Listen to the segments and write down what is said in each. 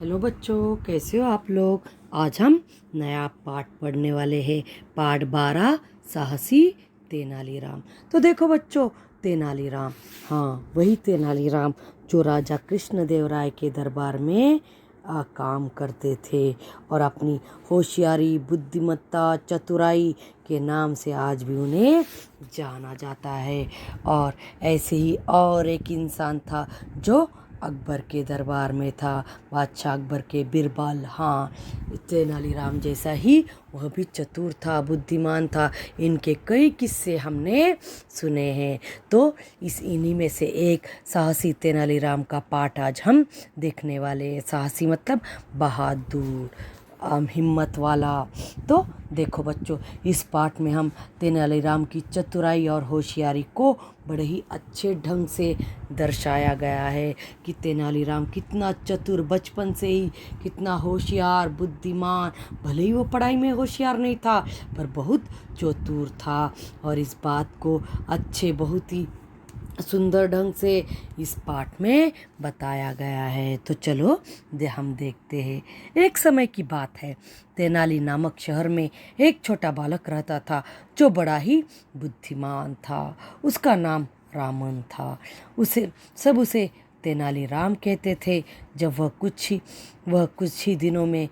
Hello बच्चों, कैसे हो आप लोग। आज हम नया पाठ पढ़ने वाले हैं। पाठ 12, साहसी तेनालीराम। तो देखो बच्चों, तेनालीराम, हाँ वही तेनालीराम जो राजा कृष्णदेव राय के दरबार में काम करते थे और अपनी होशियारी, बुद्धिमत्ता, चतुराई के नाम से आज भी उन्हें जाना जाता है। और ऐसे ही और एक इंसान था जो अकबर के दरबार में था, बादशाह अकबर के बिरबल। हाँ, तेनालीराम जैसा ही वह भी चतुर था, बुद्धिमान था। इनके कई किस्से हमने सुने हैं। तो इन्हीं में से एक साहसी तेनालीराम का पाठ आज हम देखने वाले हैं। साहसी मतलब बहादुर, हिम्मत वाला। तो देखो बच्चों, इस पाठ में हम तेनालीराम की चतुराई और होशियारी को बड़े ही अच्छे ढंग से दर्शाया गया है कि तेनालीराम कितना चतुर, बचपन से ही कितना होशियार, बुद्धिमान। भले ही वो पढ़ाई में होशियार नहीं था पर बहुत चतुर था। और इस बात को बहुत ही सुंदर ढंग से इस पाठ में बताया गया है। तो चलो हम देखते हैं। एक समय की बात है, तेनाली नामक शहर में एक छोटा बालक रहता था जो बड़ा ही बुद्धिमान था। उसका नाम रामन था। उसे तेनालीराम कहते थे। जब वह कुछ ही दिनों में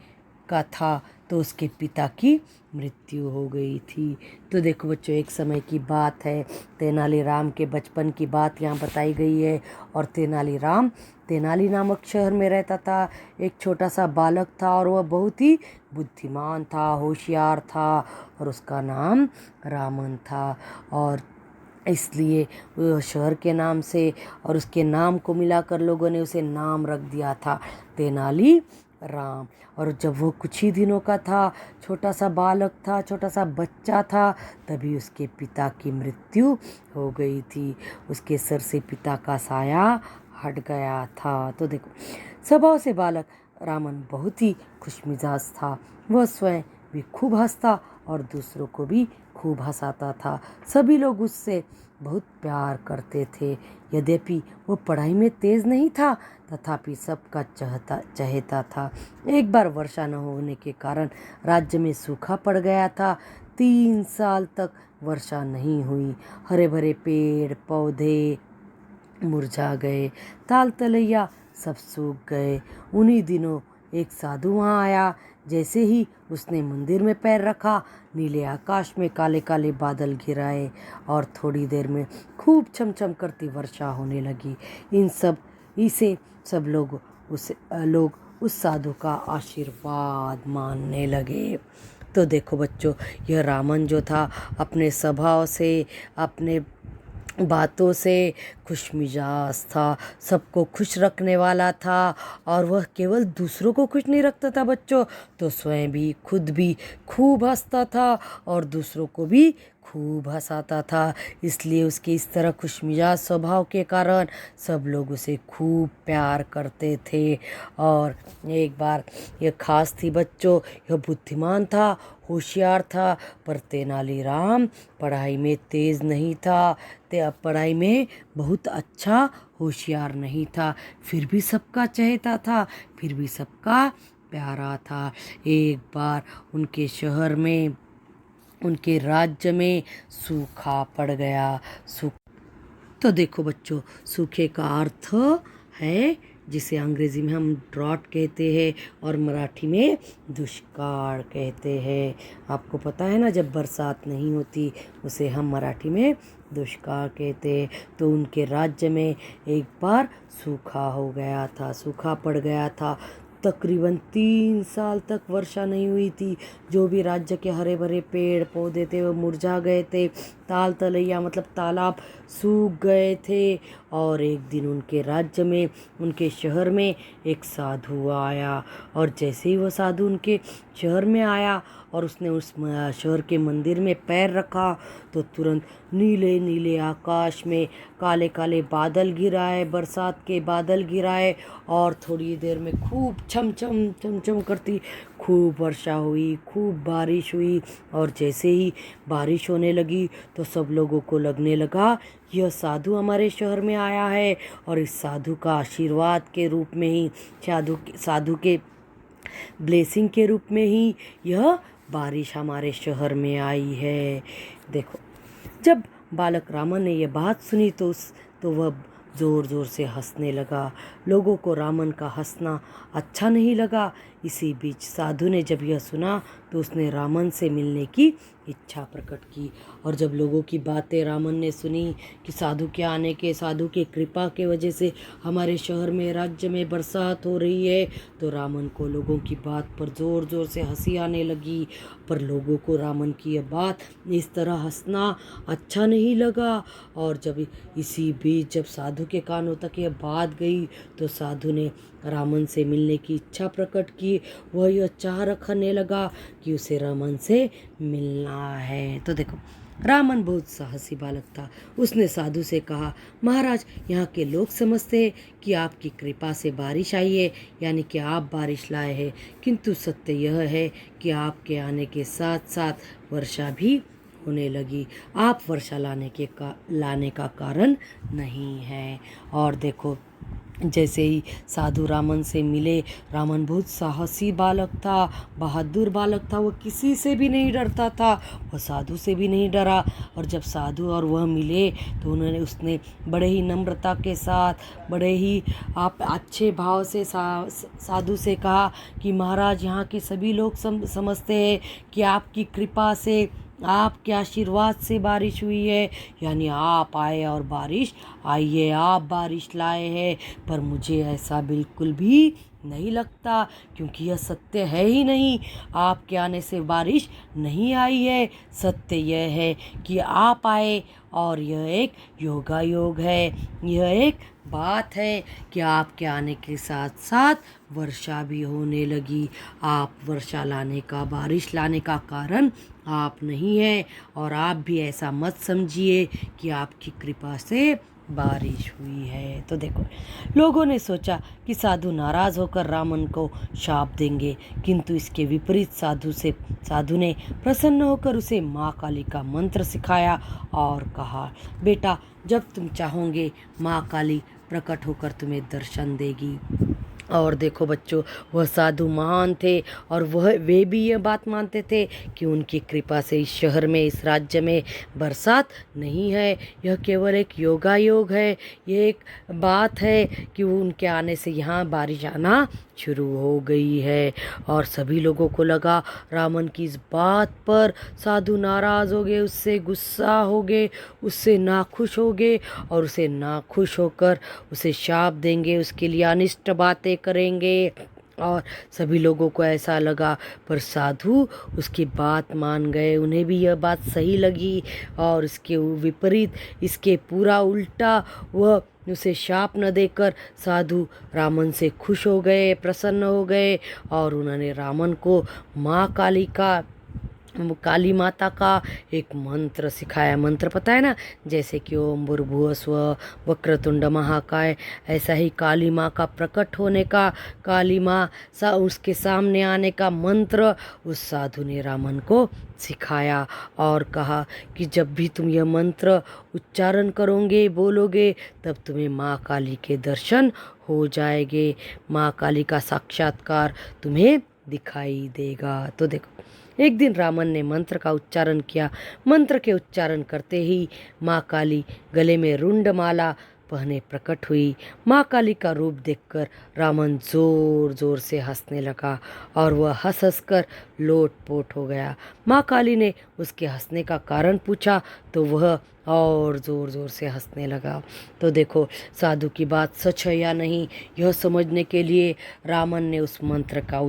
का था तो उसके पिता की मृत्यु हो गई थी। तो देखो बच्चों, एक समय की बात है, तेनालीराम के बचपन की बात यहाँ बताई गई है। और तेनालीराम तेनाली नामक शहर में रहता था। एक छोटा सा बालक था और वह बहुत ही बुद्धिमान था, होशियार था और उसका नाम रामन था। और इसलिए वह शहर के नाम से और उसके नाम को मिलाकर लोगों ने उसे नाम रख दिया था, तेनाली राम। और जब वो कुछ ही दिनों का था, छोटा सा बालक था, छोटा सा बच्चा था, तभी उसके पिता की मृत्यु हो गई थी। उसके सर से पिता का साया हट गया था। तो देखो, स्वभाव से बालक रामन बहुत ही खुशमिजाज था। वह स्वयं भी खूब हंसता और दूसरों को भी खूब हंसाता था। सभी लोग उससे बहुत प्यार करते थे। यद्यपि वो पढ़ाई में तेज नहीं था, तथापि सबका चहेता था। एक बार वर्षा न होने के कारण राज्य में सूखा पड़ गया था। 3 साल तक वर्षा नहीं हुई। हरे भरे पेड़ पौधे मुरझा गए, ताल तलैया सब सूख गए। उन्हीं दिनों एक साधु वहाँ आया। जैसे ही उसने मंदिर में पैर रखा, नीले आकाश में काले काले बादल घिर आए और थोड़ी देर में खूब छमछम करती वर्षा होने लगी। इसे सब लोग उस साधु का आशीर्वाद मानने लगे। तो देखो बच्चों, यह रामन जो था अपने स्वभाव से, अपने बातों से खुशमिजाज था, सबको खुश रखने वाला था। और वह केवल दूसरों को खुश नहीं रखता था बच्चों, तो स्वयं भी, खुद भी खूब हंसता था और दूसरों को भी खूब हंसाता था। इसलिए उसके इस तरह खुशमिजाज स्वभाव के कारण सब लोग उसे खूब प्यार करते थे। और एक बार यह खास थी बच्चों, यह बुद्धिमान था, होशियार था, पर तेनालीराम पढ़ाई में तेज नहीं था। पढ़ाई में बहुत अच्छा होशियार नहीं था, फिर भी सबका चहेता था, फिर भी सबका प्यारा था। एक बार उनके शहर में, उनके राज्य में सूखा पड़ गया। तो देखो बच्चों, सूखे का अर्थ है, जिसे अंग्रेजी में हम ड्रॉट कहते हैं और मराठी में दुष्काल कहते हैं। आपको पता है ना, जब बरसात नहीं होती उसे हम मराठी में दुष्काल कहते हैं। तो उनके राज्य में एक बार सूखा हो गया था, सूखा पड़ गया था। तकरीबन 3 साल तक वर्षा नहीं हुई थी। जो भी राज्य के हरे भरे पेड़ पौधे थे वो मुरझा गए थे। ताल तलैया मतलब तालाब सूख गए थे। और एक दिन उनके राज्य में, उनके शहर में एक साधु आया। और जैसे ही वह साधु उनके शहर में आया और उसने उस शहर के मंदिर में पैर रखा, तो तुरंत नीले नीले आकाश में काले काले बादल गिराए, बरसात के बादल गिराए और थोड़ी देर में खूब छम छम छम छम करती खूब वर्षा हुई, खूब बारिश हुई। और जैसे ही बारिश होने लगी तो सब लोगों को लगने लगा यह साधु हमारे शहर में आया है और इस साधु का आशीर्वाद के रूप में ही, साधु के ब्लेसिंग के रूप में ही यह बारिश हमारे शहर में आई है। देखो, जब बालक रामन ने यह बात सुनी तो वह ज़ोर ज़ोर से हंसने लगा। लोगों को रामन का हंसना अच्छा नहीं लगा। इसी बीच साधु ने जब यह सुना तो उसने रामन से मिलने की इच्छा प्रकट की। और जब लोगों की बातें रामन ने सुनी कि साधु के आने के, साधु की कृपा के वजह से हमारे शहर में, राज्य में बरसात हो रही है, तो रामन को लोगों की बात पर ज़ोर ज़ोर से हंसी आने लगी। पर लोगों को रामन की यह बात, इस तरह हंसना अच्छा नहीं लगा। और जब इसी बीच जब साधु के कानों तक यह बात गई तो साधु ने रामन से मिलने की इच्छा प्रकट की। वह यह चाह रखने लगा कि उसे रामन से मिलना है। तो देखो, रामन बहुत साहसी बालक था। उसने साधु से कहा, महाराज, यहाँ के लोग समझते हैं कि आपकी कृपा से बारिश आई है, यानी कि आप बारिश लाए हैं, किंतु सत्य यह है कि आपके आने के साथ साथ वर्षा भी होने लगी। आप वर्षा लाने का कारण नहीं है। और देखो, जैसे ही साधु रामन से मिले, रामन बहुत साहसी बालक था, बहादुर बालक था। वह किसी से भी नहीं डरता था, वह साधु से भी नहीं डरा। और जब साधु और वह मिले तो उसने बड़े ही नम्रता के साथ, बड़े ही आप अच्छे भाव से साधु से कहा कि महाराज, यहाँ के सभी लोग समझते हैं कि आपकी कृपा से, आपके आशीर्वाद से बारिश हुई है, यानी आप आए और बारिश आई है, आप बारिश लाए हैं। पर मुझे ऐसा बिल्कुल भी नहीं लगता, क्योंकि यह सत्य है ही नहीं। आपके आने से बारिश नहीं आई है। सत्य यह है कि आप आए और यह एक योगायोग है। यह एक बात है कि आपके आने के साथ साथ वर्षा भी होने लगी। आप वर्षा लाने का, बारिश लाने का कारण आप नहीं है। और आप भी ऐसा मत समझिए कि आपकी कृपा से बारिश हुई है। तो देखो, लोगों ने सोचा कि साधु नाराज होकर रामन को शाप देंगे, किंतु इसके विपरीत साधु ने प्रसन्न होकर उसे माँ काली का मंत्र सिखाया और कहा, बेटा, जब तुम चाहोगे माँ काली प्रकट होकर तुम्हें दर्शन देगी। और देखो बच्चों, वह साधु महान थे और वे भी यह बात मानते थे कि उनकी कृपा से इस शहर में, इस राज्य में बरसात नहीं है, यह केवल एक योगायोग है। ये एक बात है कि उनके आने से यहाँ बारिश आना शुरू हो गई है। और सभी लोगों को लगा रामन की इस बात पर साधु नाराज हो गए, उससे गुस्सा हो गए, उससे नाखुश हो गए और उसे नाखुश होकर उसे शाप देंगे, उसके लिए अनिष्ट बातें करेंगे। और सभी लोगों को ऐसा लगा, पर साधु उसकी बात मान गए। उन्हें भी यह बात सही लगी और इसके विपरीत, इसके पूरा उल्टा, वह उसे शाप न देकर साधु रामन से खुश हो गए, प्रसन्न हो गए। और उन्होंने रामन को माँ काली माता का एक मंत्र सिखाया। मंत्र पता है ना, जैसे कि ओम भूर्भुवस्सुः वक्रतुंड महाकाय, ऐसा ही काली माँ का प्रकट होने का, काली माँ उसके सामने आने का मंत्र उस साधु ने रामन को सिखाया। और कहा कि जब भी तुम यह मंत्र उच्चारण करोगे, बोलोगे, तब तुम्हें माँ काली के दर्शन हो जाएंगे, माँ काली का साक्षात्कार तुम्हें दिखाई देगा। तो देखो, एक दिन रामन ने मंत्र का उच्चारण किया। मंत्र के उच्चारण करते ही माँ काली गले में रुंड माला पहने प्रकट हुई। माँ काली का रूप देखकर रामन जोर जोर से हंसने लगा और वह हंस हंस कर लोटपोट हो गया। माँ काली ने उसके हंसने का कारण पूछा तो वह और जोर जोर से हंसने लगा। तो देखो, साधु की बात सच है या नहीं, यह समझने के लिए रामन ने उस मंत्र का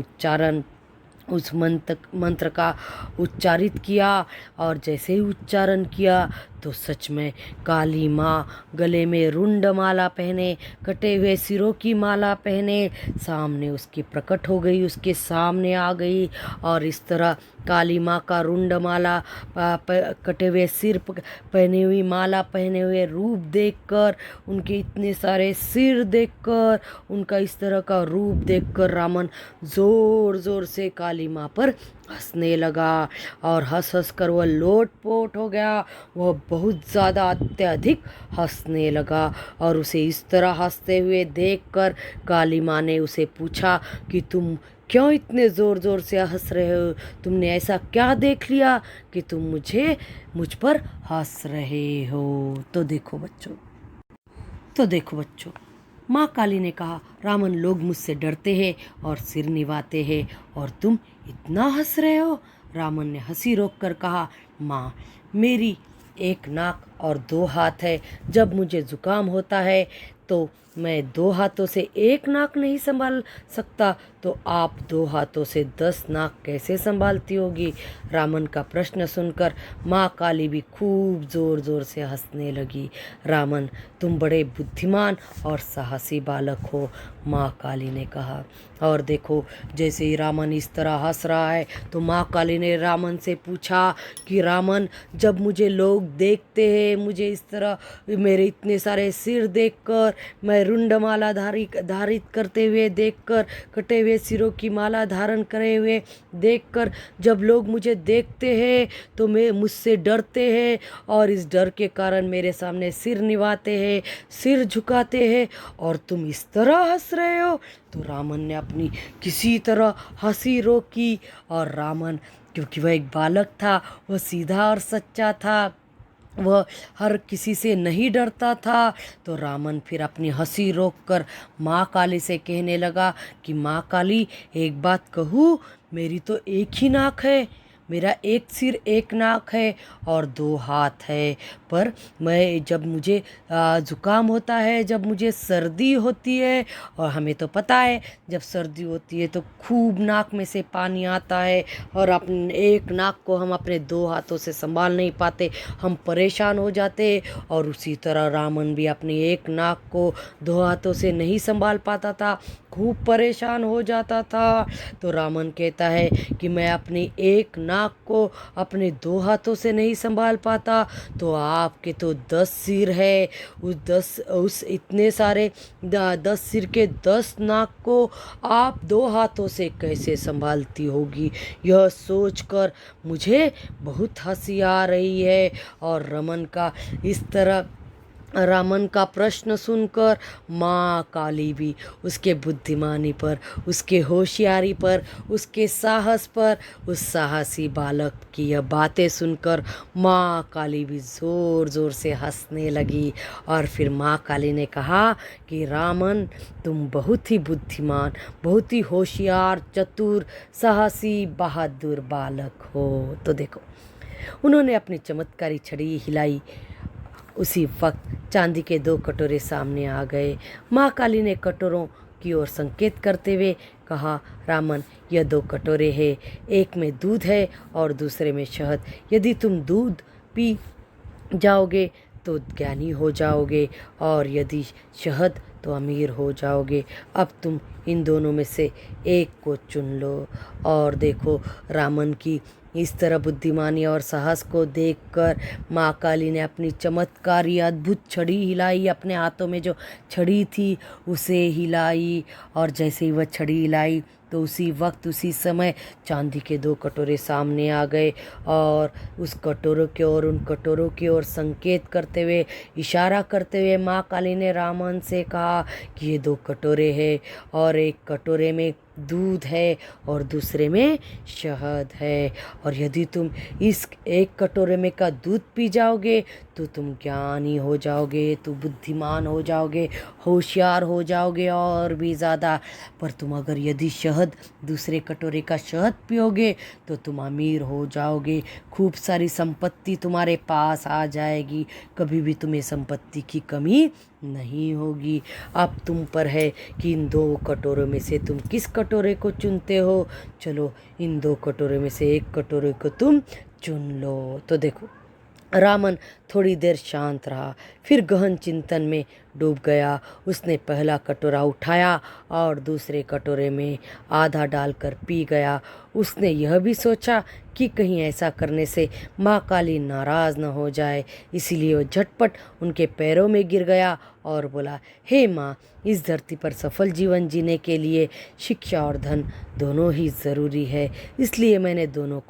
उच्चारित किया। और जैसे ही उच्चारण किया तो सच में काली माँ गले में रुंड माला पहने, कटे हुए सिरों की माला पहने सामने उसकी प्रकट हो गई, उसके सामने आ गई। और इस तरह काली माँ का रुंड माला, कटे हुए सिर पहने हुई माला पहने हुए रूप देखकर, उनके इतने सारे सिर देखकर, उनका इस तरह का रूप देखकर रावण ज़ोर ज़ोर से काली माँ पर हंसने लगा और हंस हंस कर वह लोटपोट हो गया। वह बहुत ज़्यादा अत्यधिक हंसने लगा और उसे इस तरह हंसते हुए देखकर काली माँ ने उसे पूछा कि तुम क्यों इतने ज़ोर ज़ोर से हंस रहे हो? तुमने ऐसा क्या देख लिया कि तुम मुझ पर हंस रहे हो? तो देखो बच्चों, माँ काली ने कहा, रावण, लोग मुझसे डरते हैं और सिर निभाते हैं और तुम इतना हंस रहे हो। रावण ने हंसी रोककर कहा, माँ, मेरी एक नाक और 2 हाथ है। जब मुझे जुकाम होता है तो मैं 2 हाथों से एक नाक नहीं संभाल सकता, तो आप 2 हाथों से 10 नाक कैसे संभालती होगी? रावण का प्रश्न सुनकर माँ काली भी खूब जोर जोर से हंसने लगी। रावण, तुम बड़े बुद्धिमान और साहसी बालक हो, माँ काली ने कहा। और देखो, जैसे ही रावण इस तरह हंस रहा है तो माँ काली ने रावण से पूछा कि रावण, जब मुझे लोग देखते हैं, मुझे इस तरह मेरे इतने सारे सिर देखकर, मैं रुंडमाला धारित करते हुए देखकर, कटे हुए सिरों की माला धारण करे हुए देखकर, जब लोग मुझे देखते हैं तो मैं मुझसे डरते हैं और इस डर के कारण मेरे सामने सिर निभाते हैं, सिर झुकाते हैं, और तुम इस तरह हंस रहे हो? तो रावण ने अपनी किसी तरह हंसी रोकी। और रावण, क्योंकि वह एक बालक था, वह सीधा और सच्चा था, वह हर किसी से नहीं डरता था, तो रावण फिर अपनी हंसी रोककर माँ काली से कहने लगा कि माँ काली, एक बात कहूँ, मेरी तो एक ही नाक है, मेरा एक सिर एक नाक है और 2 हाथ है, पर मैं जब मुझे ज़ुकाम होता है, जब मुझे सर्दी होती है, और हमें तो पता है जब सर्दी होती है तो खूब नाक में से पानी आता है और अपने एक नाक को हम अपने 2 हाथों से संभाल नहीं पाते, हम परेशान हो जाते। और उसी तरह रावण भी अपनी एक नाक को 2 हाथों से नहीं संभाल पाता था, खूब परेशान हो जाता था। तो रावण कहता है कि मैं अपनी एक नाक को अपने 2 हाथों से नहीं संभाल पाता, तो आपके तो 10 सिर है, उस इतने सारे 10 सिर के 10 नाक को आप 2 हाथों से कैसे संभालती होगी? यह सोचकर मुझे बहुत हंसी आ रही है। और रावण का प्रश्न सुनकर माँ काली भी उसके बुद्धिमानी पर, उसके होशियारी पर, उसके साहस पर, उस साहसी बालक की यह बातें सुनकर माँ काली भी ज़ोर ज़ोर से हंसने लगी। और फिर माँ काली ने कहा कि रावण, तुम बहुत ही बुद्धिमान, बहुत ही होशियार, चतुर, साहसी, बहादुर बालक हो। तो देखो, उन्होंने अपनी चमत्कारी छड़ी हिलाई। उसी वक्त चांदी के 2 कटोरे सामने आ गए। माँ काली ने कटोरों की ओर संकेत करते हुए कहा, रावण, यह 2 कटोरे हैं, एक में दूध है और दूसरे में शहद। यदि तुम दूध पी जाओगे तो ज्ञानी हो जाओगे, और यदि शहद तो अमीर हो जाओगे। अब तुम इन दोनों में से एक को चुन लो। और देखो, रावण की इस तरह बुद्धिमानी और साहस को देखकर माँ काली ने अपनी चमत्कारी अद्भुत छड़ी हिलाई, अपने हाथों में जो छड़ी थी उसे हिलाई, और जैसे ही वह छड़ी हिलाई तो उसी वक्त, उसी समय चांदी के 2 कटोरे सामने आ गए। और उस कटोरों की ओर, उन कटोरों की ओर संकेत करते हुए, इशारा करते हुए माँ काली ने रावण से कहा कि ये 2 कटोरे हैं, और एक कटोरे में दूध है और दूसरे में शहद है, और यदि तुम इस एक कटोरे में का दूध पी जाओगे तो तुम ज्ञानी हो जाओगे, तुम बुद्धिमान हो जाओगे, होशियार हो जाओगे और भी ज़्यादा। पर तुम अगर यदि दूसरे कटोरे का शहद पियोगे तो तुम अमीर हो जाओगे, खूब सारी संपत्ति तुम्हारे पास आ जाएगी, कभी भी तुम्हें संपत्ति की कमी नहीं होगी। अब तुम पर है कि इन 2 कटोरों में से तुम किस कटोरे को चुनते हो। चलो, इन 2 कटोरे में से एक कटोरे को तुम चुन लो। तो देखो, रामन थोड़ी देर शांत रहा, फिर गहन चिंतन में डूब गया। उसने पहला कटोरा उठाया और दूसरे कटोरे में आधा डालकर पी गया। उसने यह भी सोचा कि कहीं ऐसा करने से माँ काली नाराज़ न हो जाए, इसीलिए वह झटपट उनके पैरों में गिर गया और बोला, हे माँ, इस धरती पर सफल जीवन जीने के लिए शिक्षा और धन दोनों ही ज़रूरी है, इसलिए मैंने दोनों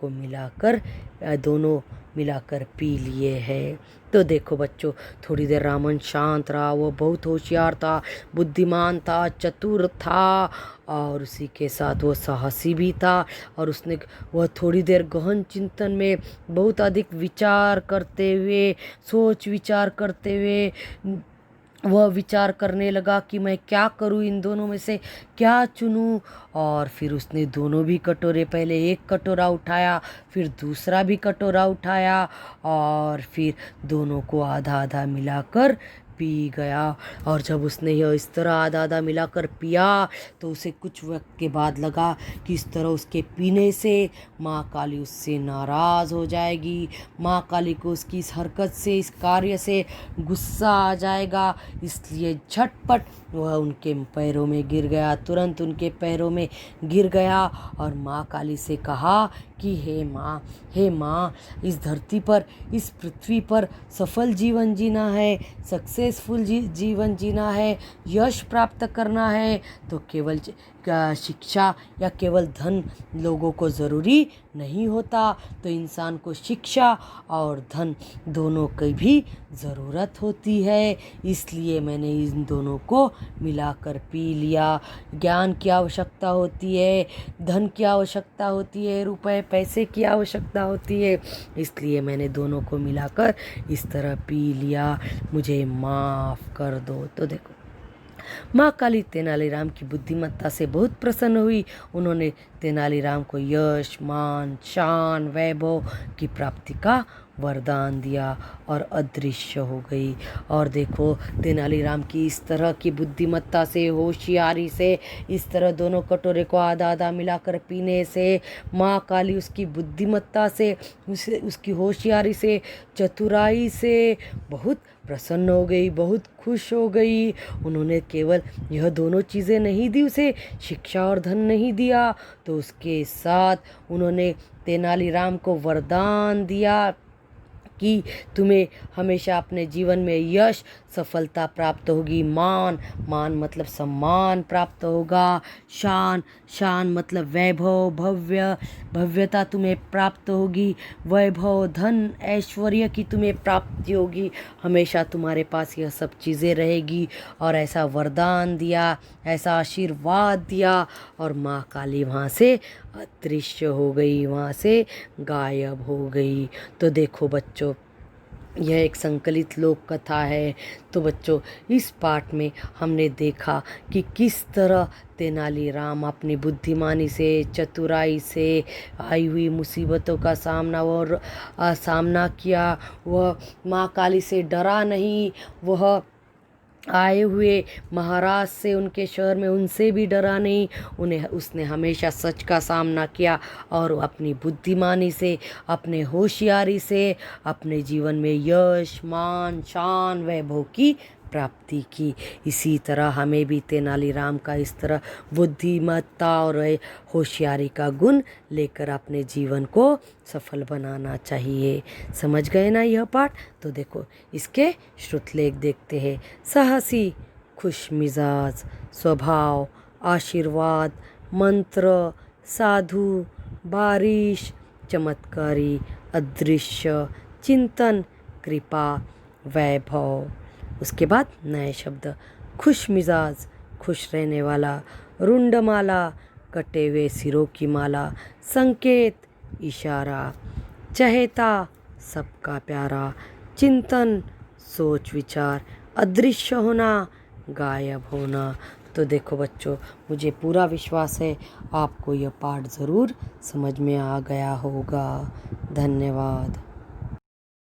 मिलाकर पी लिए हैं। तो देखो बच्चों, थोड़ी देर रामन शांत रहा। वो बहुत होशियार था, बुद्धिमान था, चतुर था और उसी के साथ वो साहसी भी था। और वह थोड़ी देर गहन चिंतन में बहुत अधिक विचार करते हुए, सोच विचार करते हुए वह विचार करने लगा कि मैं क्या करूं, इन दोनों में से क्या चुनूं। और फिर उसने दोनों भी कटोरे, पहले एक कटोरा उठाया, फिर दूसरा भी कटोरा उठाया और फिर दोनों को आधा आधा मिलाकर पी गया। और जब उसने यह इस तरह आधा आधा मिलाकर पिया तो उसे कुछ वक्त के बाद लगा कि इस तरह उसके पीने से माँ काली उससे नाराज़ हो जाएगी, माँ काली को उसकी इस हरकत से, इस कार्य से गुस्सा आ जाएगा। इसलिए झटपट वह उनके पैरों में गिर गया, तुरंत उनके पैरों में गिर गया और माँ काली से कहा कि हे माँ, इस धरती पर, इस पृथ्वी पर सफल जीवन जीना है, सक्सेसफुल जीवन जीना है, यश प्राप्त करना है तो केवल शिक्षा या केवल धन लोगों को ज़रूरी नहीं होता। तो इंसान को शिक्षा और धन दोनों की भी ज़रूरत होती है, इसलिए मैंने इन दोनों को मिलाकर पी लिया। ज्ञान की आवश्यकता होती है, धन की आवश्यकता होती है, रुपए पैसे की आवश्यकता होती है, इसलिए मैंने दोनों को मिलाकर इस तरह पी लिया, मुझे माफ़ कर दो। तो देखो, माँ काली तेनालीराम की बुद्धिमत्ता से बहुत प्रसन्न हुई। उन्होंने तेनालीराम को यश, मान, शान, वैभव की प्राप्ति का वरदान दिया और अदृश्य हो गई। और देखो, तेनालीराम की इस तरह की बुद्धिमत्ता से, होशियारी से, इस तरह दोनों कटोरे को आधा आधा मिलाकर पीने से माँ काली उसकी बुद्धिमत्ता से, उसकी होशियारी से, चतुराई से बहुत प्रसन्न हो गई, बहुत खुश हो गई। उन्होंने केवल यह दोनों चीज़ें नहीं दी, उसे शिक्षा और धन नहीं दिया, तो उसके साथ उन्होंने तेनालीराम को वरदान दिया कि तुम्हें हमेशा अपने जीवन में यश, सफलता प्राप्त होगी, मान मतलब सम्मान प्राप्त होगा, शान मतलब वैभव, भव्यता तुम्हें प्राप्त होगी, वैभव, धन, ऐश्वर्य की तुम्हें प्राप्ति होगी, हमेशा तुम्हारे पास यह सब चीज़ें रहेगी। और ऐसा वरदान दिया, ऐसा आशीर्वाद दिया और माँ काली वहाँ से अदृश्य हो गई, वहाँ से गायब हो गई। तो देखो बच्चों, यह एक संकलित लोक कथा है। तो बच्चों, इस पाठ में हमने देखा कि किस तरह तेनालीराम अपनी बुद्धिमानी से, चतुराई से आई हुई मुसीबतों का सामना किया। वह माँ काली से डरा नहीं, वह आए हुए महाराज से, उनके शहर में, उनसे भी डरा नहीं। उसने हमेशा सच का सामना किया और अपनी बुद्धिमानी से, अपने होशियारी से अपने जीवन में यश, मान, शान, वैभव की प्राप्ति की। इसी तरह हमें भी तेनालीराम का इस तरह बुद्धिमत्ता और होशियारी का गुण लेकर अपने जीवन को सफल बनाना चाहिए। समझ गए ना यह पाठ? तो देखो, इसके श्रुतलेख देखते हैं। साहसी, खुश मिजाज स्वभाव, आशीर्वाद, मंत्र, साधु, बारिश, चमत्कारी, अदृश्य, चिंतन, कृपा, वैभव। उसके बाद नए शब्द, खुश मिजाज, खुश रहने वाला, रुंडमाला, कटे हुए सिरों की माला, संकेत, इशारा, चहेता, सबका प्यारा, चिंतन, सोच विचार, अदृश्य होना, गायब होना। तो देखो बच्चों, मुझे पूरा विश्वास है आपको यह पाठ ज़रूर समझ में आ गया होगा। धन्यवाद।